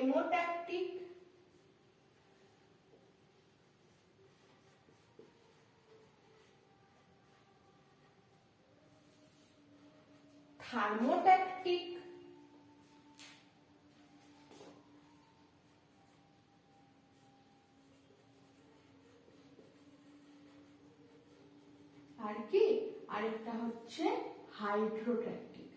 Chemotactic, thermotactic, আর কি আরেকটা হচ্ছে হাইড্রোট্যাকটিক।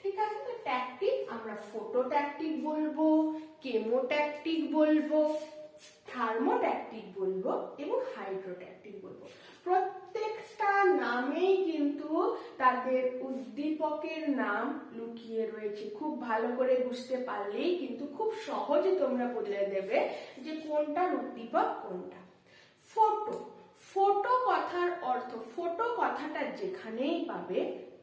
ঠিক আছে, তো ট্যাকটিক আমরা ফটোট্যাকটিক বলবো, কেমোট্যাকটিক বলবো, থার্মোট্যাকটিক বলবো এবং হাইড্রোট্যাকটিক বলবো। প্রত্যেকটা নামেই কিন্তু তাদের উদ্দীপকের নাম লুকিয়ে রয়েছে। খুব ভালো করে বুঝতে পারলেই কিন্তু খুব সহজে তোমরা বলে দেবে যে কোনটার উদ্দীপক কোনটা। ফটো, ফটো কথার অর্থ, ফটো কথাটা যেখানেই পাবে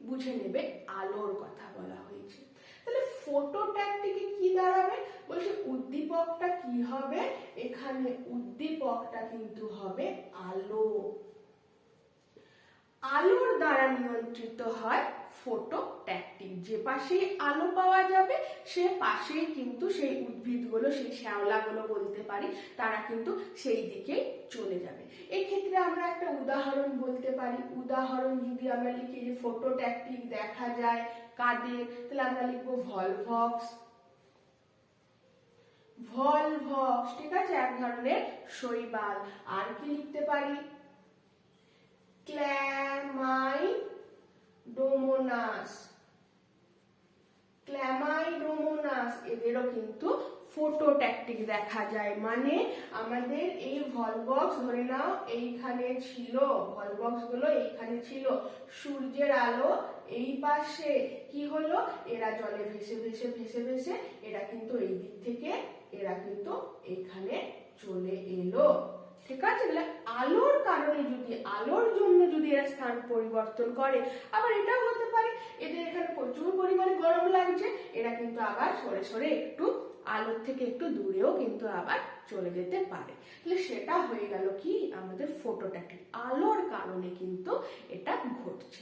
বুঝে নেবে আলোর কথা বলা হয়েছে। তাহলে ফটোট্যাকটিকে কি দাঁড়াবে, বলছে উদ্দীপকটা কি হবে, এখানে উদ্দীপকটা কিন্তু হবে আলো। আলোর দ্বারা নিয়ন্ত্রিত হয় ফটোট্যাকটিক। যে পাশেই আলো পাওয়া যাবে সে পাশেই কিন্তু সেই উদ্ভিদগুলো, সেই শ্যাওলাগুলো বলতে পারি, তারা কিন্তু সেই দিকে চলে যাবে। এক্ষেত্রে আমরা একটা উদাহরণ বলতে পারি। উদাহরণ যদি আমরা লিখি যে ফটোট্যাকটিক দেখা যায় কাদের, তাহলে আমরা লিখবো ভলভক্স। ভলভক্স, ঠিক আছে, এক ধরনের শৈবাল। আর কি লিখতে পারি, ক্ল্যামাইডোমোনাস। ক্ল্যামাইডোমোনাস এদেরও কিন্তু ফটোট্যাকটিক দেখা যায়। মানে আমাদের এই ভলভক্স ধরে নাও এইখানে ছিল, ভলভক্স গুলো এইখানে ছিল, সূর্যের আলো এই পাশে কি হলো, এরা জলে ভেসে ভেসে ভেসে ভেসে এরা কিন্তু এই দিক থেকে এরা কিন্তু এখানে চলে এলো। ঠিক আছে, তাহলে আলোর কারণে যদি, আলোর জন্য যদি এরা স্থান পরিবর্তন করে, আবার এটাও হতে পারে এদের এখানে প্রচুর পরিমাণে গরম লাগছে, এরা কিন্তু আবার সরে সরে একটু আলোর থেকে একটু দূরেও কিন্তু আবার চলে যেতে পারে। তাহলে সেটা হয়ে গেল কি আমাদের ফটোট্যাকটিক, আলোর কারণে কিন্তু এটা ঘটছে।